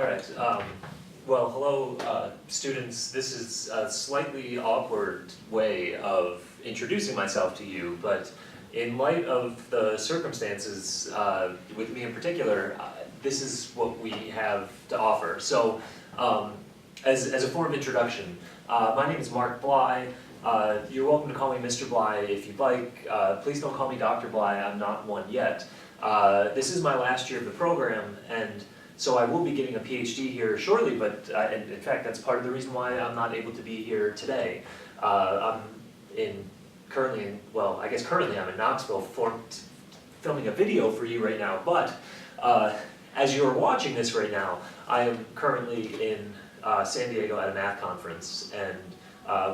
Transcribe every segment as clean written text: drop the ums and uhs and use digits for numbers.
All right. Well, hello, students. This is a slightly awkward way of introducing myself to you, but in light of the circumstances with me in particular, this is what we have to offer. So, as a form of introduction, my name is Mark Bly. You're welcome to call me Mr. Bly if you'd like. Please don't call me Dr. Bly. I'm not one yet. This is my last year of the program, and so I will be getting a PhD here shortly, but in fact, that's part of the reason why I'm not able to be here today. I'm currently I'm in Knoxville filming a video for you right now, but as you're watching this right now, I am currently in San Diego at a math conference and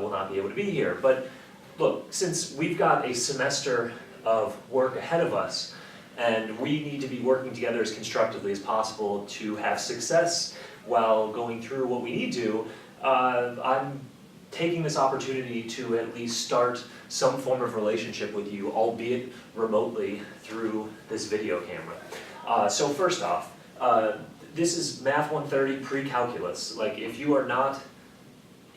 will not be able to be here. But look, since we've got a semester of work ahead of us, and we need to be working together as constructively as possible to have success while going through what we need to, I'm taking this opportunity to at least start some form of relationship with you, albeit remotely through this video camera. So first off, this is Math 130 pre-calculus. Like, if you are not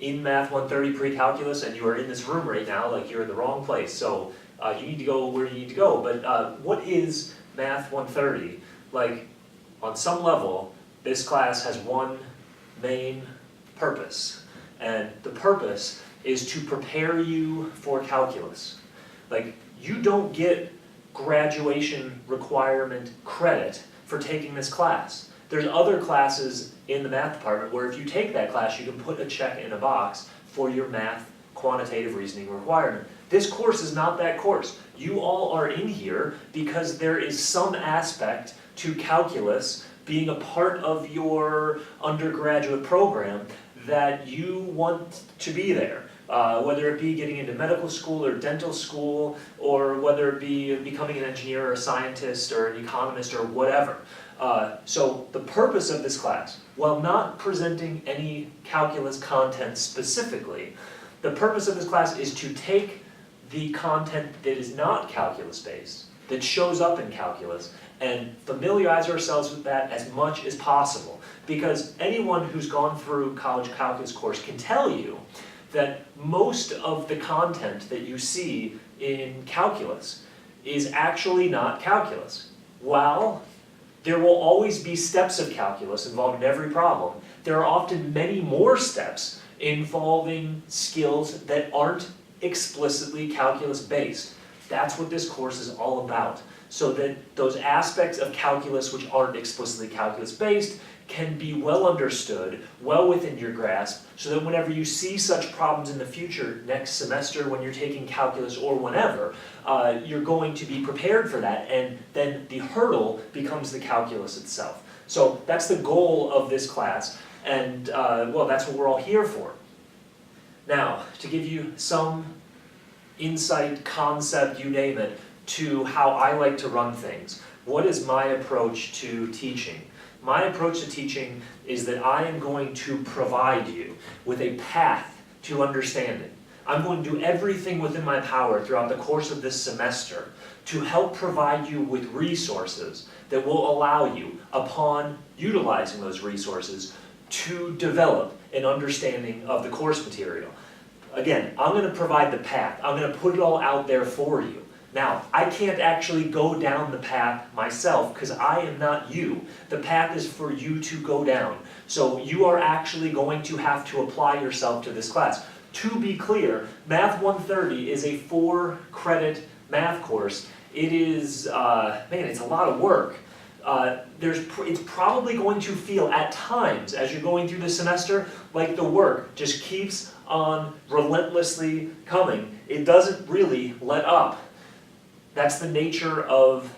in Math 130 pre-calculus and you are in this room right now, like, you're in the wrong place. So you need to go where you need to go. But what is Math 130? Like, on some level, this class has one main purpose. And the purpose is to prepare you for calculus. Like, you don't get graduation requirement credit for taking this class. There's other classes in the math department where if you take that class, you can put a check in a box for your math quantitative reasoning requirement. This course is not that course. You all are in here because there is some aspect to calculus being a part of your undergraduate program that you want to be there. Whether it be getting into medical school or dental school, or whether it be becoming an engineer or a scientist or an economist or whatever. So the purpose of this class, while not presenting any calculus content specifically, the purpose of this class is to take the content that is not calculus-based, that shows up in calculus, and familiarize ourselves with that as much as possible. Because anyone who's gone through college calculus course can tell you that most of the content that you see in calculus is actually not calculus. While there will always be steps of calculus involved in every problem, there are often many more steps involving skills that aren't explicitly calculus-based. That's what this course is all about. So that those aspects of calculus which aren't explicitly calculus-based can be well understood, well within your grasp, so that whenever you see such problems in the future, next semester when you're taking calculus or whenever, you're going to be prepared for that, and then the hurdle becomes the calculus itself. So that's the goal of this class, and well, that's what we're all here for. Now, to give you some insight, concept, you name it, to how I like to run things. What is my approach to teaching? My approach to teaching is that I am going to provide you with a path to understanding. I'm going to do everything within my power throughout the course of this semester to help provide you with resources that will allow you, upon utilizing those resources, to develop an understanding of the course material. Again, I'm going to provide the path. I'm going to put it all out there for you. Now, I can't actually go down the path myself because I am not you. The path is for you to go down. So you are actually going to have to apply yourself to this class. To be clear, Math 130 is a 4-credit math course. It is, man, it's a lot of work. It's probably going to feel at times, as you're going through the semester, like the work just keeps on relentlessly coming. It doesn't really let up. That's the nature of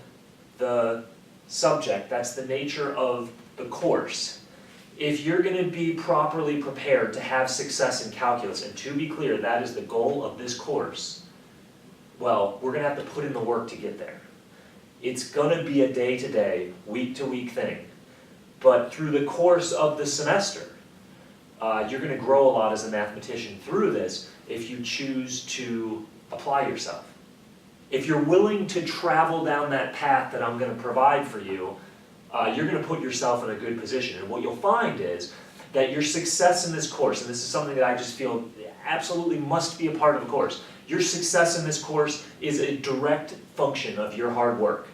the subject. That's the nature of the course. If you're going to be properly prepared to have success in calculus, and to be clear, that is the goal of this course, well, we're going to have to put in the work to get there. It's going to be a day-to-day, week-to-week thing. But through the course of the semester, you're going to grow a lot as a mathematician through this if you choose to apply yourself. If you're willing to travel down that path that I'm going to provide for you, you're going to put yourself in a good position. And what you'll find is that your success in this course, and this is something that I just feel absolutely must be a part of the course, your success in this course is a direct function of your hard work.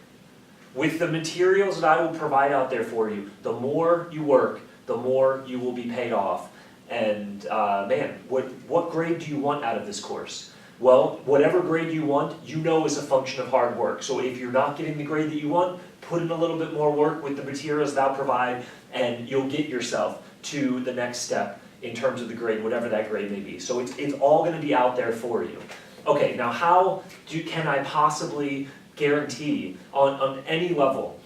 With the materials that I will provide out there for you, the more you work, the more you will be paid off. And man, what grade do you want out of this course? Well, whatever grade you want, you know is a function of hard work. So if you're not getting the grade that you want, put in a little bit more work with the materials that I'll provide, and you'll get yourself to the next step in terms of the grade, whatever that grade may be. So it's all going to be out there for you. Okay, now how can I possibly guarantee on any level,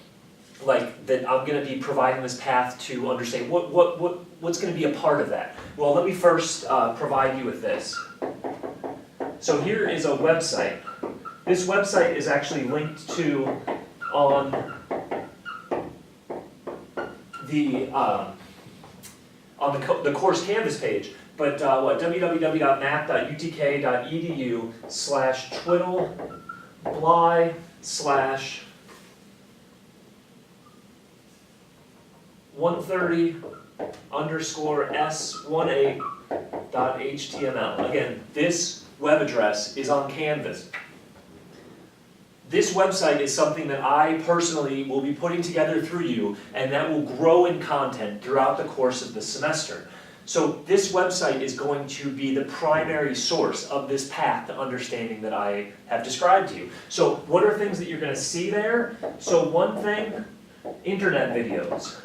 like, that I'm going to be providing this path to understand what's going to be a part of that? Well, let me first provide you with this. So here is a website. This website is actually linked to on the course Canvas page, but www.math.utk.edu/twiddle/130_s18.html. Again, this web address is on Canvas. This website is something that I personally will be putting together through you, and that will grow in content throughout the course of the semester. So this website is going to be the primary source of this path to understanding that I have described to you. So what are things that you're going to see there? So one thing, internet videos.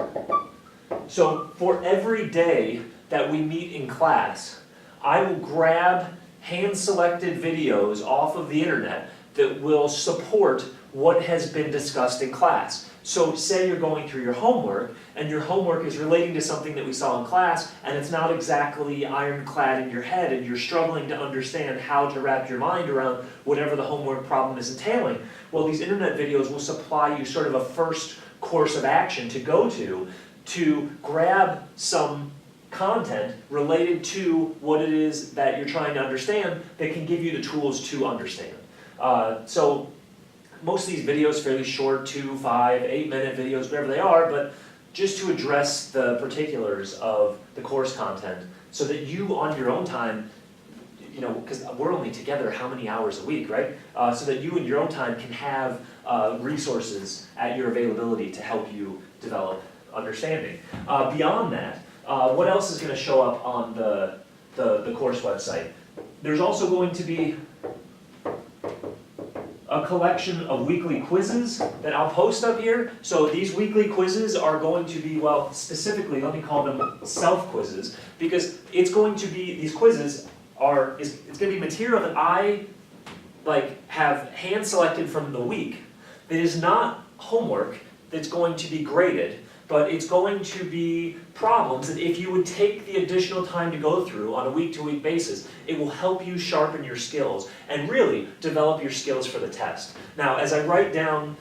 So for every day that we meet in class, I will grab hand-selected videos off of the internet that will support what has been discussed in class. So say you're going through your homework, and your homework is relating to something that we saw in class, and it's not exactly ironclad in your head, and you're struggling to understand how to wrap your mind around whatever the homework problem is entailing. Well, these internet videos will supply you sort of a first course of action to go to grab some content related to what it is that you're trying to understand that can give you the tools to understand. So most of these videos, fairly short, 2, 5, 8-minute videos, whatever they are, but just to address the particulars of the course content so that you on your own time, you know, because we're only together how many hours a week, right? So that you in your own time can have resources at your availability to help you develop understanding. Beyond that, what else is going to show up on the course website? There's also going to be a collection of weekly quizzes that I'll post up here. So these weekly quizzes are going to be, well, specifically, let me call them self-quizzes, because it's going to be, these quizzes it's going to be material that I have hand-selected from the week that is not homework that's going to be graded, but it's going to be problems that if you would take the additional time to go through on a week-to-week basis, it will help you sharpen your skills and really develop your skills for the test. Now, as I write down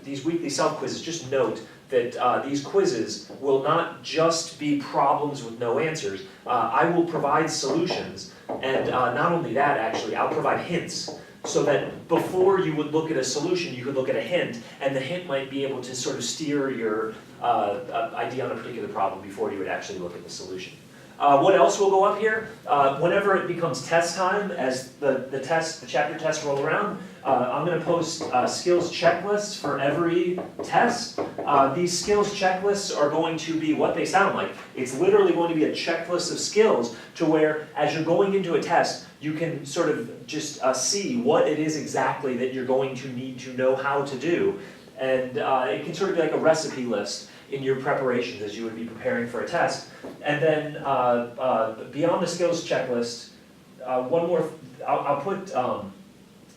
these weekly self-quizzes, just note that these quizzes will not just be problems with no answers. I will provide solutions, and not only that, actually, I'll provide hints, so that before you would look at a solution, you could look at a hint, and the hint might be able to sort of steer your idea on a particular problem before you would actually look at the solution. What else will go up here? Whenever it becomes test time, as the chapter tests roll around, I'm going to post skills checklists for every test. These skills checklists are going to be what they sound like. It's literally going to be a checklist of skills to where, as you're going into a test, you can sort of just see what it is exactly that you're going to need to know how to do. And it can sort of be like a recipe list in your preparations as you would be preparing for a test. And then beyond the skills checklist, one more, I'll put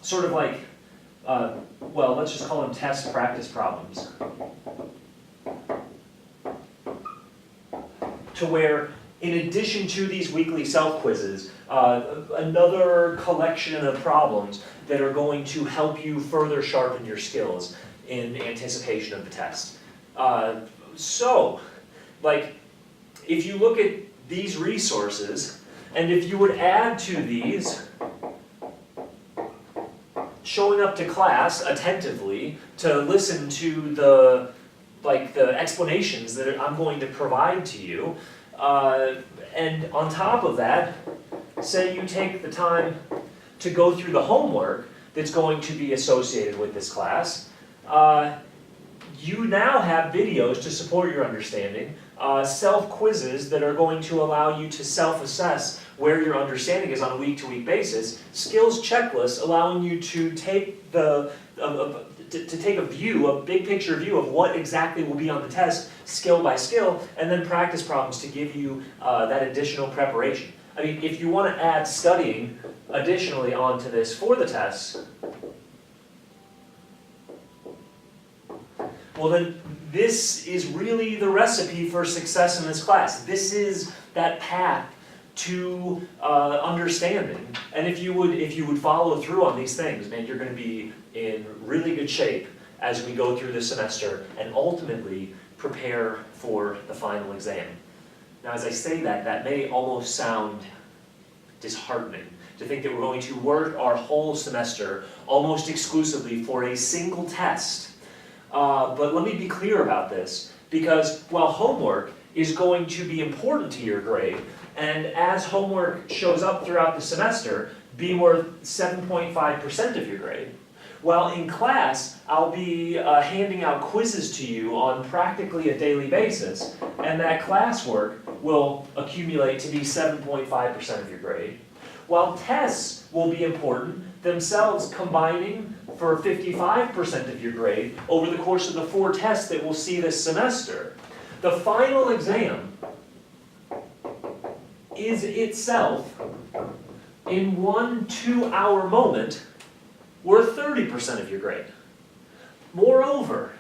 sort of like, well, let's just call them test practice problems. To where, in addition to these weekly self-quizzes, another collection of problems that are going to help you further sharpen your skills in anticipation of the test. So, if you look at these resources, and if you would add to these, showing up to class attentively to listen to like the explanations that I'm going to provide to you. And on top of that, say you take the time to go through the homework that's going to be associated with this class. You now have videos to support your understanding, self-quizzes that are going to allow you to self-assess where your understanding is on a week-to-week basis, skills checklists allowing you to take take a view, a big picture view of what exactly will be on the test, skill by skill, and then practice problems to give you that additional preparation. I mean, if you want to add studying additionally onto this for the tests, well then, this is really the recipe for success in this class. This is that path to understanding. And if you would follow through on these things, man, you're going to be in really good shape as we go through this semester and ultimately prepare for the final exam. Now, as I say that, that may almost sound disheartening to think that we're going to work our whole semester almost exclusively for a single test. But let me be clear about this, because while homework is going to be important to your grade, and as homework shows up throughout the semester, be worth 7.5% of your grade, while in class, I'll be handing out quizzes to you on practically a daily basis, and that classwork will accumulate to be 7.5% of your grade. While tests will be important, themselves combining for 55% of your grade over the course of the 4 tests that we'll see this semester, the final exam is itself, in 1 2-hour moment, worth 30% of your grade. Moreover,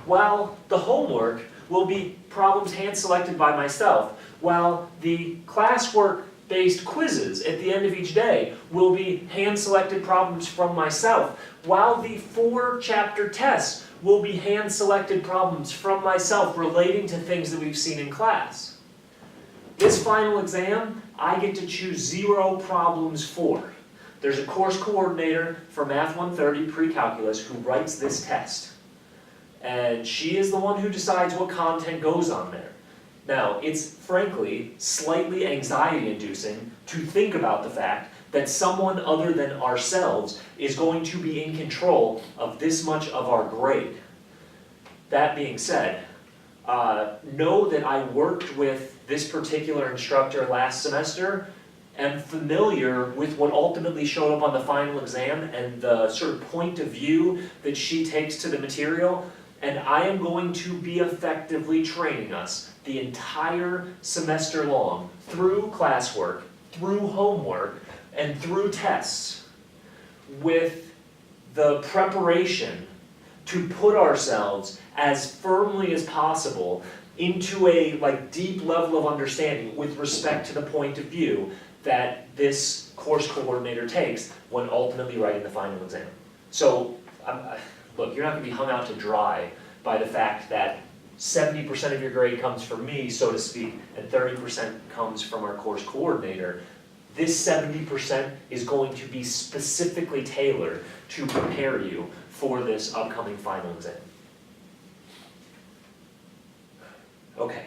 while the homework will be problems hand-selected by myself, while the classwork-based quizzes at the end of each day will be hand-selected problems from myself, while the 4 chapter tests will be hand-selected problems from myself relating to things that we've seen in class. This final exam, I get to choose 0 problems for. There's a course coordinator for Math 130 pre-calculus who writes this test. And she is the one who decides what content goes on there. Now, it's frankly slightly anxiety-inducing to think about the fact that someone other than ourselves is going to be in control of this much of our grade. That being said, know that I worked with this particular instructor last semester, am familiar with what ultimately showed up on the final exam and the sort of point of view that she takes to the material, and I am going to be effectively training us the entire semester long through classwork, through homework, and through tests with the preparation to put ourselves as firmly as possible into a deep level of understanding with respect to the point of view that this course coordinator takes when ultimately writing the final exam. So, look, you're not going to be hung out to dry by the fact that 70% of your grade comes from me, so to speak, and 30% comes from our course coordinator. This 70% is going to be specifically tailored to prepare you for this upcoming final exam. Okay,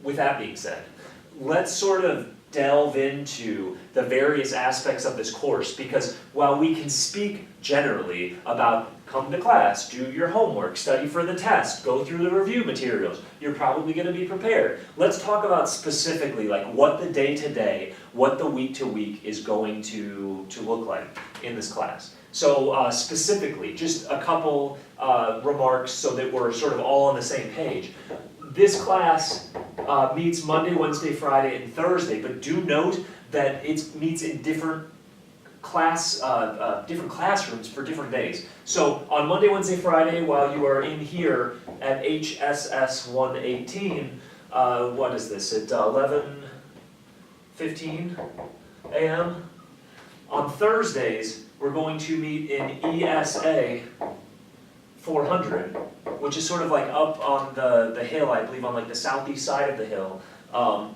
with that being said, let's sort of delve into the various aspects of this course, because while we can speak generally about come to class, do your homework, study for the test, go through the review materials, you're probably going to be prepared. Let's talk about specifically what the day-to-day, what the week-to-week is going to look like in this class. So specifically, just a couple remarks so that we're sort of all on the same page. This class meets Monday, Wednesday, Friday, and Thursday, but do note that it meets in different classrooms for different days. So on Monday, Wednesday, Friday, while you are in here at HSS 118, what is this, at 11:15 a.m.? On Thursdays, we're going to meet in ESA 400, which is sort of up on the hill, I believe, on the southeast side of the hill.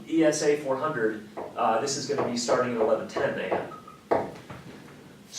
ESA 400, this is going to be starting at 11:10 a.m.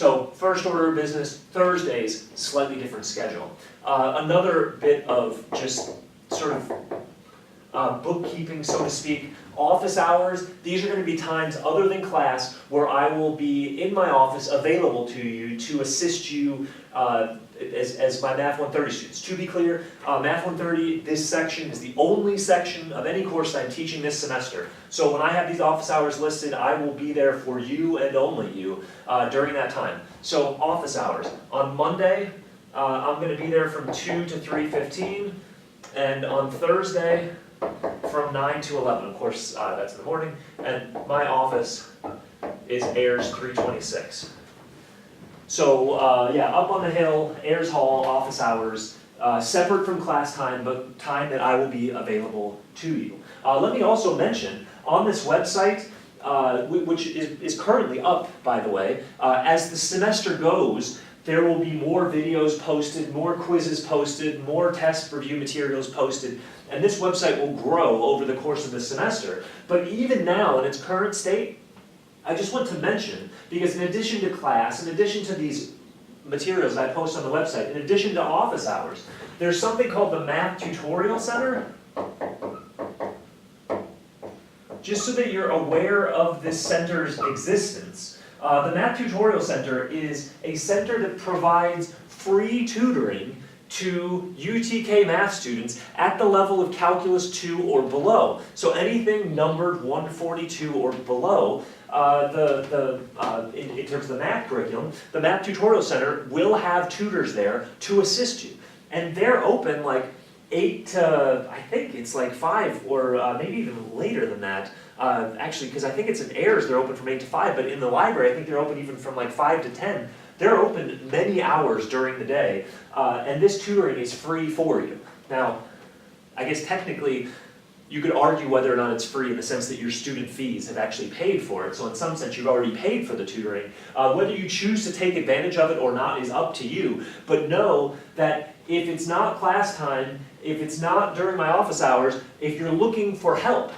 So first order of business, Thursdays, slightly different schedule. Another bit of just sort of bookkeeping, so to speak. Office hours, these are going to be times other than class where I will be in my office available to you to assist you as my Math 130 students. To be clear, Math 130, this section is the only section of any course I'm teaching this semester. So when I have these office hours listed, I will be there for you and only you during that time. So office hours. On Monday, I'm going to be there from 2 to 3:15, and on Thursday, from 9 to 11, of course, that's in the morning, and my office is Ayers 326. So, yeah, up on the hill, Ayers Hall, office hours, separate from class time, but time that I will be available to you. Let me also mention, on this website, which is currently up, by the way, as the semester goes, there will be more videos posted, more quizzes posted, more test review materials posted, and this website will grow over the course of the semester. But even now, in its current state, I just want to mention, because in addition to class, in addition to these materials I post on the website, in addition to office hours, there's something called the Math Tutorial Center. Just so that you're aware of this center's existence, the Math Tutorial Center is a center that provides free tutoring to UTK math students at the level of Calculus 2 or below. So anything numbered 142 or below, in terms of the math curriculum, the Math Tutorial Center will have tutors there to assist you. And they're open like 8 to, I think it's like 5 or maybe even later than that. Actually, because I think it's in Ayers they're open from 8 to 5, but in the library I think they're open even from like 5 to 10. They're open many hours during the day, and this tutoring is free for you. Now, I guess technically you could argue whether or not it's free in the sense that your student fees have actually paid for it, so in some sense you've already paid for the tutoring. Whether you choose to take advantage of it or not is up to you, but know that if it's not class time, if it's not during my office hours, if you're looking for help,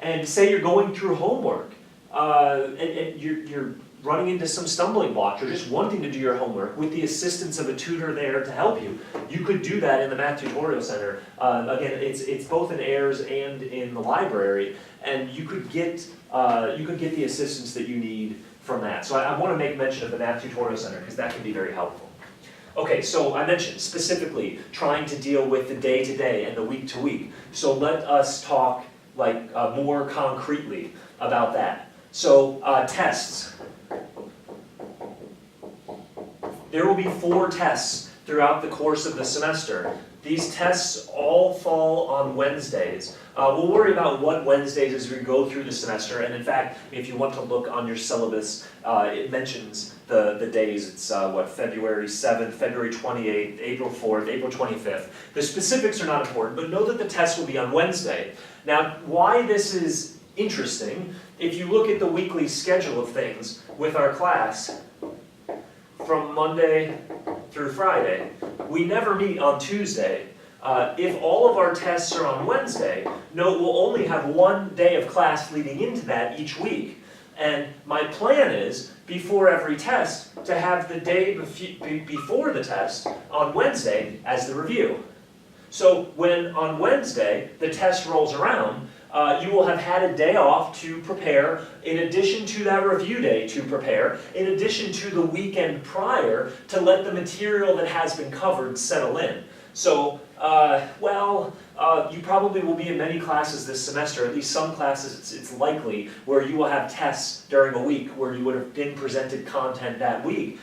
and say you're going through homework, and you're running into some stumbling blocks, or just wanting to do your homework with the assistance of a tutor there to help you, you could do that in the Math Tutorial Center. Again, it's both in Ayers and in the library, and you could get the assistance that you need from that. So I want to make mention of the Math Tutorial Center because that can be very helpful. Okay, so I mentioned specifically trying to deal with the day-to-day and the week-to-week. So let us talk like more concretely about that. So tests. There will be 4 tests throughout the course of the semester. These tests all fall on Wednesdays. We'll worry about what Wednesdays as we go through the semester, and in fact, if you want to look on your syllabus, it mentions the days. It's February 7th, February 28th, April 4th, April 25th. The specifics are not important, but know that the test will be on Wednesday. Now, why this is interesting, if you look at the weekly schedule of things with our class, from Monday through Friday, we never meet on Tuesday. If all of our tests are on Wednesday, note we'll only have 1 day of class leading into that each week. And my plan is, before every test, to have the day before the test on Wednesday as the review. So when on Wednesday the test rolls around, you will have had a day off to prepare, in addition to that review day to prepare, in addition to the weekend prior to let the material that has been covered settle in. So, you probably will be in many classes this semester, at least some classes it's likely, where you will have tests during a week where you would have been presented content that week.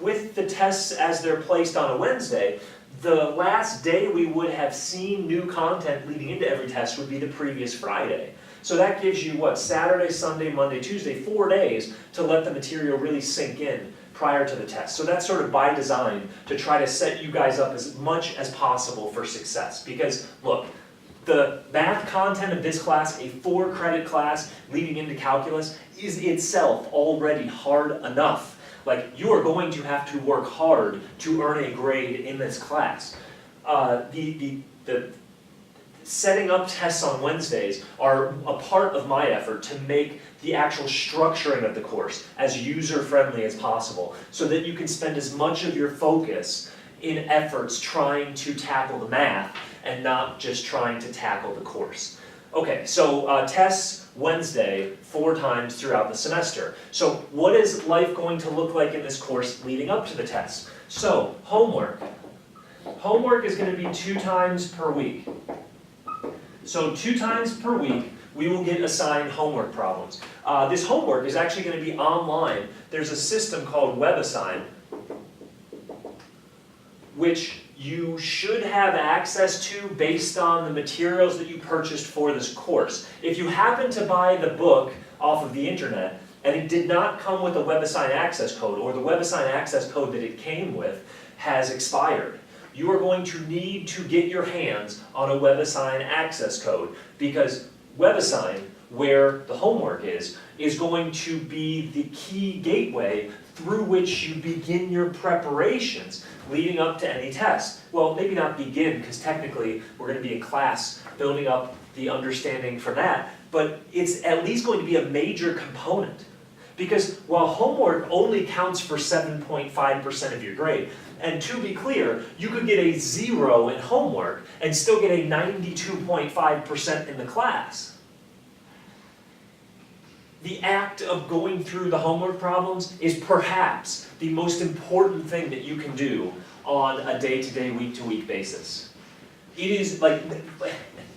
With the tests as they're placed on a Wednesday, the last day we would have seen new content leading into every test would be the previous Friday. So that gives you, Saturday, Sunday, Monday, Tuesday, 4 days to let the material really sink in prior to the test. So that's sort of by design to try to set you guys up as much as possible for success. Because, look, the math content of this class, a 4-credit class leading into calculus, is itself already hard enough. Like, you are going to have to work hard to earn a grade in this class. The setting up tests on Wednesdays are a part of my effort to make the actual structuring of the course as user-friendly as possible, so that you can spend as much of your focus in efforts trying to tackle the math and not just trying to tackle the course. Okay, so tests Wednesday 4 times throughout the semester. So what is life going to look like in this course leading up to the test? So homework. Homework is going to be 2 times per week. So 2 times per week, we will get assigned homework problems. This homework is actually going to be online. There's a system called WebAssign, which you should have access to based on the materials that you purchased for this course. If you happen to buy the book off of the internet and it did not come with a WebAssign access code, or the WebAssign access code that it came with has expired, you are going to need to get your hands on a WebAssign access code, because WebAssign, where the homework is going to be the key gateway through which you begin your preparations leading up to any test. Well, maybe not begin, because technically we're going to be in class building up the understanding for that, but it's at least going to be a major component. Because while homework only counts for 7.5% of your grade, and to be clear, you could get a 0 in homework and still get a 92.5% in the class. The act of going through the homework problems is perhaps the most important thing that you can do on a day-to-day, week-to-week basis. It is like,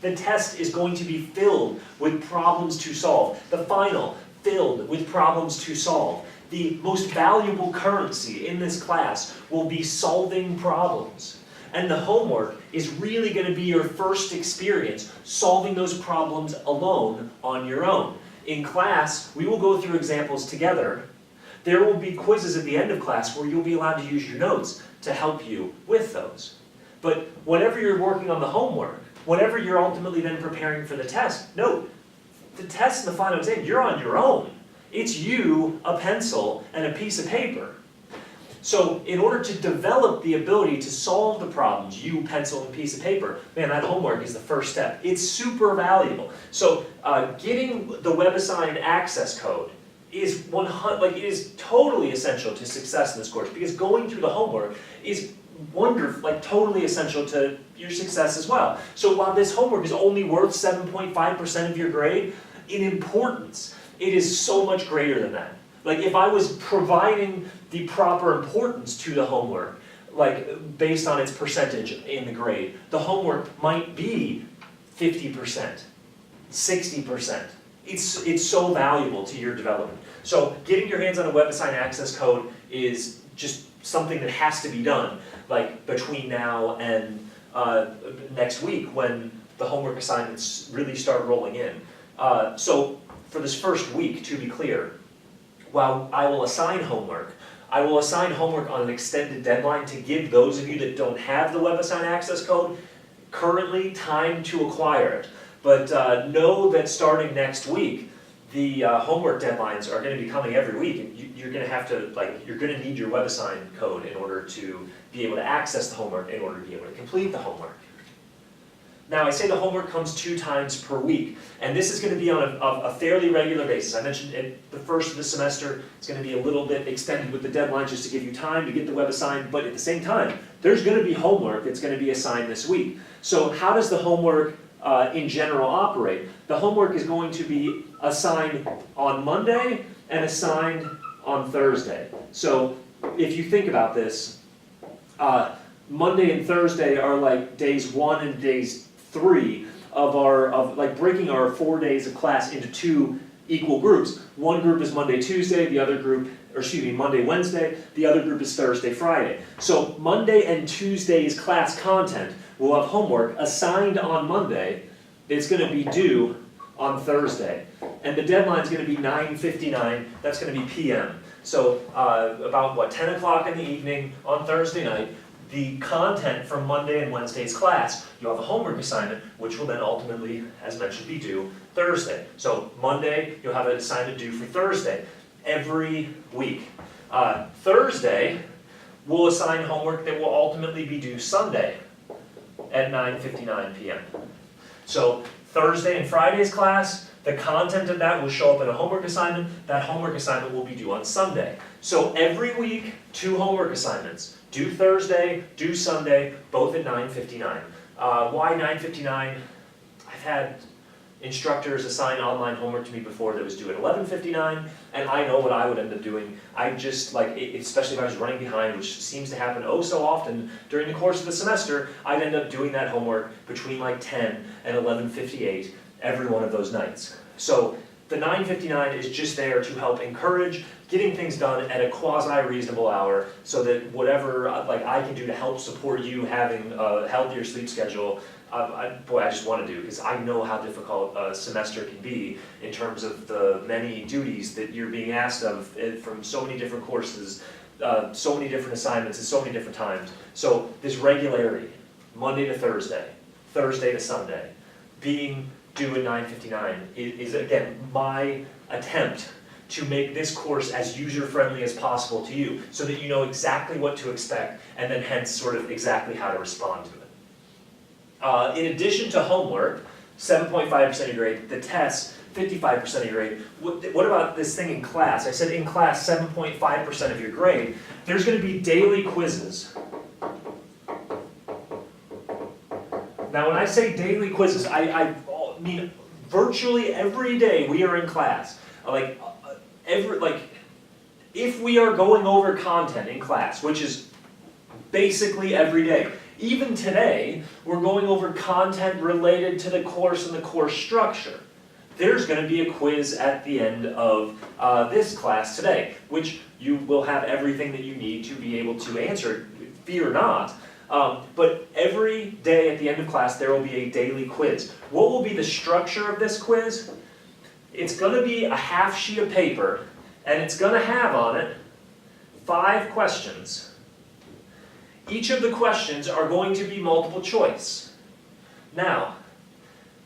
the test is going to be filled with problems to solve. The final, filled with problems to solve. The most valuable currency in this class will be solving problems. And the homework is really going to be your first experience solving those problems alone on your own. In class, we will go through examples together. There will be quizzes at the end of class where you'll be allowed to use your notes to help you with those. But whenever you're working on the homework, whenever you're ultimately then preparing for the test, note, the test and the final exam, you're on your own. It's you, a pencil, and a piece of paper. So in order to develop the ability to solve the problems, you, pencil, and piece of paper, man, that homework is the first step. It's super valuable. So getting the WebAssign access code is it is totally essential to success in this course, because going through the homework is wonderful, totally essential to your success as well. So while this homework is only worth 7.5% of your grade, in importance, it is so much greater than that. Like, if I was providing the proper importance to the homework, based on its percentage in the grade, the homework might be 50%, 60%. It's so valuable to your development. So getting your hands on a WebAssign access code is just something that has to be done, between now and next week, when the homework assignments really start rolling in. So for this first week, to be clear, while I will assign homework, I will assign homework on an extended deadline to give those of you that don't have the WebAssign access code currently time to acquire it. But know that starting next week, the homework deadlines are going to be coming every week, and you're going to have to, you're going to need your WebAssign code in order to be able to access the homework, in order to be able to complete the homework. Now, I say the homework comes 2 times per week, and this is going to be on a fairly regular basis. I mentioned at the first of the semester, it's going to be a little bit extended with the deadline just to give you time to get the web assigned, but at the same time, there's going to be homework that's going to be assigned this week. So how does the homework in general operate? The homework is going to be assigned on Monday and assigned on Thursday. So if you think about this, Monday and Thursday are like days 1 and days 3 of breaking our 4 days of class into 2 equal groups. One group is Monday, Tuesday, the other group, Monday, Wednesday, the other group is Thursday, Friday. So Monday and Tuesday's class content will have homework assigned on Monday. It's going to be due on Thursday. And the deadline is going to be 9:59, that's going to be PM. So about 10 o'clock in the evening on Thursday night, the content from Monday and Wednesday's class, you'll have a homework assignment, which will then ultimately, as mentioned, be due Thursday. So Monday, you'll have an assignment due for Thursday every week. Thursday, we'll assign homework that will ultimately be due Sunday at 9:59 PM. So Thursday and Friday's class, the content of that will show up in a homework assignment. That homework assignment will be due on Sunday. So every week, 2 homework assignments. Due Thursday, due Sunday, both at 9:59. Why 9:59? I've had instructors assign online homework to me before that was due at 11:59, and I know what I would end up doing. I just, like, especially if I was running behind, which seems to happen oh so often during the course of the semester, I'd end up doing that homework between like 10 and 11:58 every one of those nights. So the 9:59 is just there to help encourage getting things done at a quasi-reasonable hour so that whatever like I can do to help support you having a healthier sleep schedule, I just want to do, because I know how difficult a semester can be in terms of the many duties that you're being asked of from so many different courses, so many different assignments at so many different times. So this regularity, Monday to Thursday, Thursday to Sunday, being due at 9:59 is again my attempt to make this course as user-friendly as possible to you so that you know exactly what to expect and then hence sort of exactly how to respond to it. In addition to homework, 7.5% of your grade, the tests, 55% of your grade. What about this thing in class? I said in class, 7.5% of your grade. There's going to be daily quizzes. Now when I say daily quizzes, I mean virtually every day we are in class. If we are going over content in class, which is basically every day, even today, we're going over content related to the course and the course structure. There's going to be a quiz at the end of this class today, which you will have everything that you need to be able to answer, fear not. But every day at the end of class, there will be a daily quiz. What will be the structure of this quiz? It's going to be a half sheet of paper, and it's going to have on it 5 questions. Each of the questions are going to be multiple choice. Now,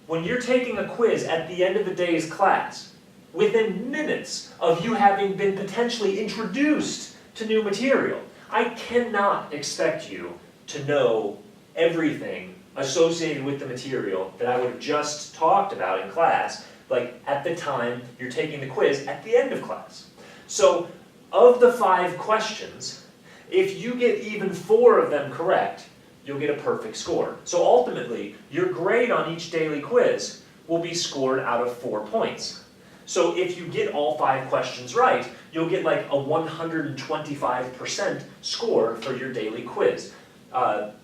when you're taking a quiz at the end of the day's class, within minutes of you having been potentially introduced to new material, I cannot expect you to know everything associated with the material that I would have just talked about in class, like at the time you're taking the quiz at the end of class. So, of the 5 questions, if you get even 4 of them correct, you'll get a perfect score. So ultimately, your grade on each daily quiz will be scored out of 4 points. So if you get all 5 questions right, you'll get like a 125% score for your daily quiz.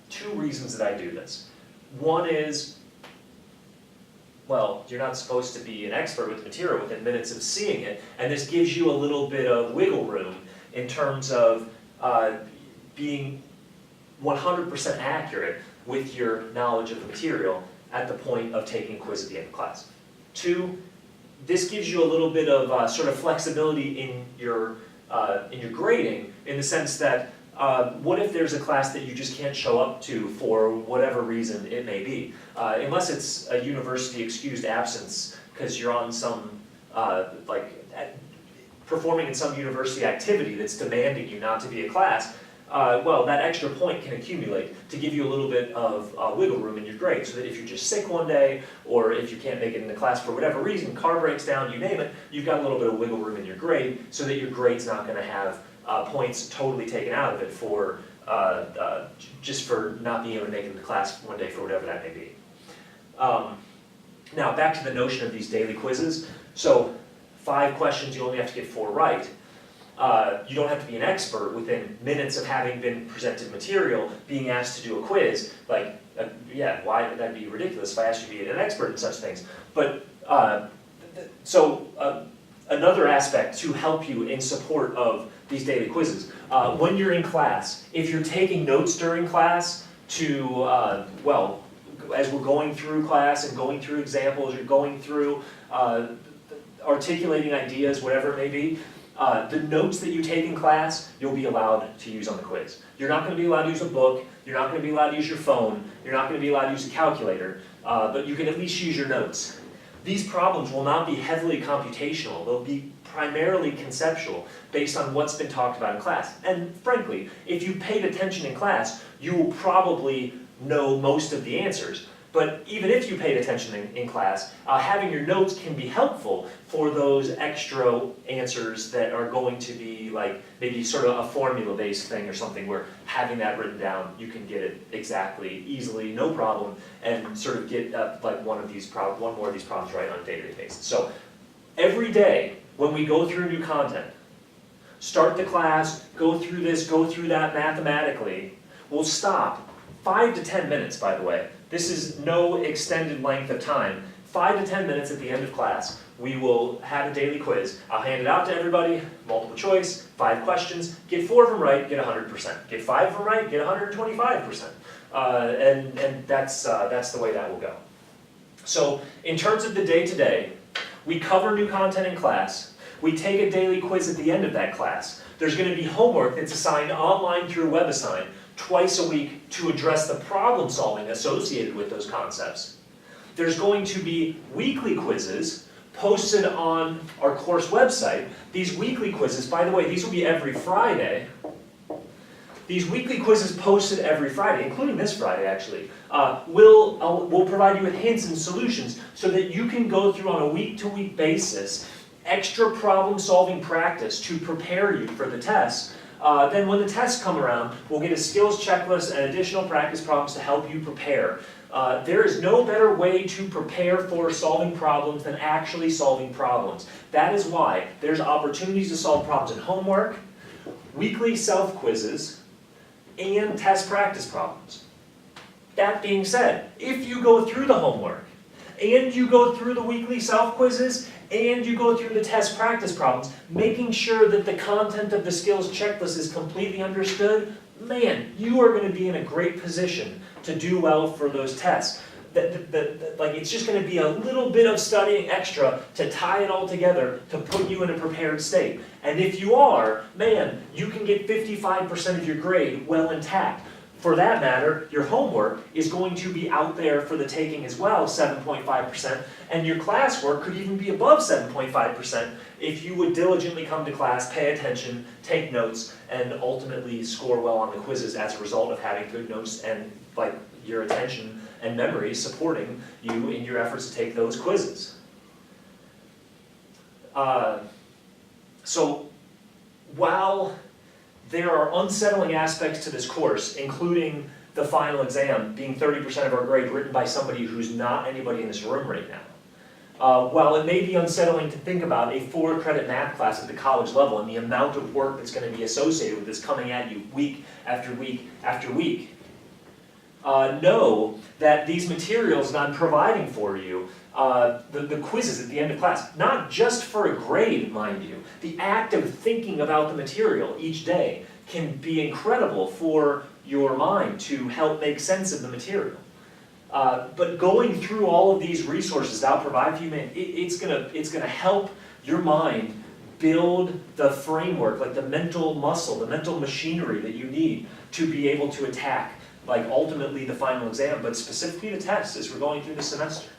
2 reasons that I do this. One is, well, you're not supposed to be an expert with the material within minutes of seeing it, and this gives you a little bit of wiggle room in terms of being 100% accurate with your knowledge of the material at the point of taking a quiz at the end of class. 2, this gives you a little bit of sort of flexibility in your grading, in the sense that what if there's a class that you just can't show up to for whatever reason it may be, unless it's a university excused absence because you're on some performing in some university activity that's demanding you not to be at class, well, that extra point can accumulate to give you a little bit of wiggle room in your grade, so that if you're just sick one day, or if you can't make it into class for whatever reason, car breaks down, you name it, you've got a little bit of wiggle room in your grade, so that your grade's not going to have points totally taken out of it for just for not being able to make it into class one day for whatever that may be. Now, back to the notion of these daily quizzes. So, 5 questions, you only have to get 4 right. You don't have to be an expert within minutes of having been presented material, being asked to do a quiz. Like, yeah, why would that be ridiculous if I asked you to be an expert in such things? But, another aspect to help you in support of these daily quizzes. When you're in class, if you're taking notes during class to, as we're going through class and going through examples, you're going through articulating ideas, whatever it may be, the notes that you take in class, you'll be allowed to use on the quiz. You're not going to be allowed to use a book, you're not going to be allowed to use your phone, you're not going to be allowed to use a calculator, but you can at least use your notes. These problems will not be heavily computational, they'll be primarily conceptual, based on what's been talked about in class. And frankly, if you paid attention in class, you will probably know most of the answers. But even if you paid attention in class, having your notes can be helpful for those extra answers that are going to be like maybe sort of a formula-based thing or something where having that written down, you can get it exactly, easily, no problem, and sort of get like one more of these problems right on a day-to-day basis. So every day when we go through new content, start the class, go through this, go through that mathematically, we'll stop 5 to 10 minutes, by the way. This is no extended length of time. 5 to 10 minutes at the end of class, we will have a daily quiz. I'll hand it out to everybody, multiple choice, 5 questions. Get 4 of them right, get 100%. Get 5 of them right, get 125%. And that's the way that will go. So in terms of the day-to-day, we cover new content in class. We take a daily quiz at the end of that class. There's going to be homework that's assigned online through WebAssign twice a week to address the problem solving associated with those concepts. There's going to be weekly quizzes posted on our course website. These weekly quizzes, by the way, these will be every Friday. These weekly quizzes posted every Friday, including this Friday actually, will provide you with hints and solutions so that you can go through on a week-to-week basis extra problem-solving practice to prepare you for the tests. Then when the tests come around, we'll get a skills checklist and additional practice problems to help you prepare. There is no better way to prepare for solving problems than actually solving problems. That is why there's opportunities to solve problems in homework, weekly self-quizzes, and test practice problems. That being said, if you go through the homework, and you go through the weekly self-quizzes, and you go through the test practice problems, making sure that the content of the skills checklist is completely understood, man, you are going to be in a great position to do well for those tests. Like it's just going to be a little bit of studying extra to tie it all together to put you in a prepared state. And if you are, man, you can get 55% of your grade well intact. For that matter, your homework is going to be out there for the taking as well, 7.5%, and your classwork could even be above 7.5% if you would diligently come to class, pay attention, take notes, and ultimately score well on the quizzes as a result of having good notes and like your attention and memory supporting you in your efforts to take those quizzes. So while there are unsettling aspects to this course, including the final exam being 30% of our grade written by somebody who's not anybody in this room right now. While it may be unsettling to think about a 4-credit math class at the college level and the amount of work that's going to be associated with this coming at you week after week after week, know that these materials that I'm providing for you, the quizzes at the end of class, not just for a grade, mind you, the act of thinking about the material each day can be incredible for your mind to help make sense of the material. But going through all of these resources that I'll provide for you, man, it's gonna help your mind build the framework, like the mental muscle, the mental machinery that you need to be able to attack, like ultimately the final exam, but specifically the tests as we're going through the semester.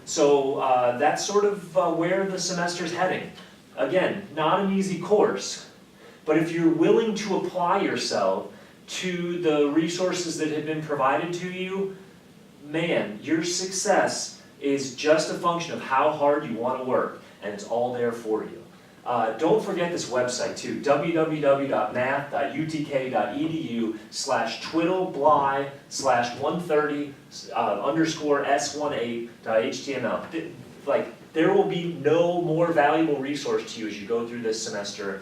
So that's sort of where the semester's heading. Again, not an easy course, but if you're willing to apply yourself to the resources that have been provided to you, man, your success is just a function of how hard you want to work, and it's all there for you. Don't forget this website too, www.math.utk.edu/twiddle_s18.html. Like, there will be no more valuable resource to you as you go through this semester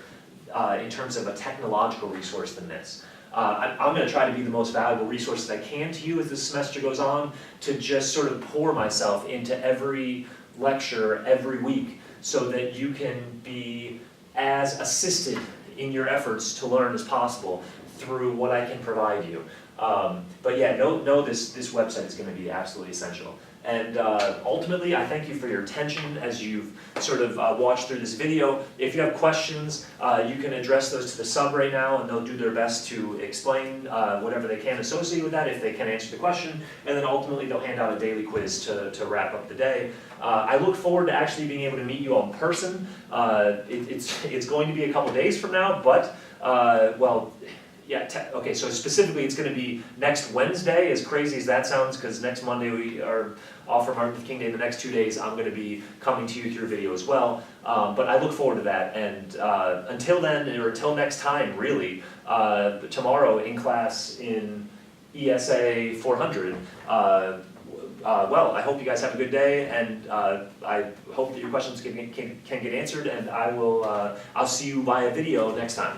in terms of a technological resource than this. I'm going to try to be the most valuable resource that I can to you as the semester goes on, to just sort of pour myself into every lecture every week so that you can be as assisted in your efforts to learn as possible through what I can provide you. But yeah, know this website is going to be absolutely essential. And ultimately, I thank you for your attention as you've sort of watched through this video. If you have questions, you can address those to the sub right now, and they'll do their best to explain whatever they can associated with that, if they can answer the question. And then ultimately, they'll hand out a daily quiz to wrap up the day. I look forward to actually being able to meet you all in person. It's going to be a couple days from now, but well, Yeah, okay, so specifically it's gonna be next Wednesday, as crazy as that sounds, because next Monday we are off for Martin Luther King Day. The next 2 days, I'm gonna be coming to you through video as well. But I look forward to that, and until then, or until next time, really, tomorrow in class in ESA 400, well, I hope you guys have a good day, and I hope that your questions can get answered, and I'll see you via video next time.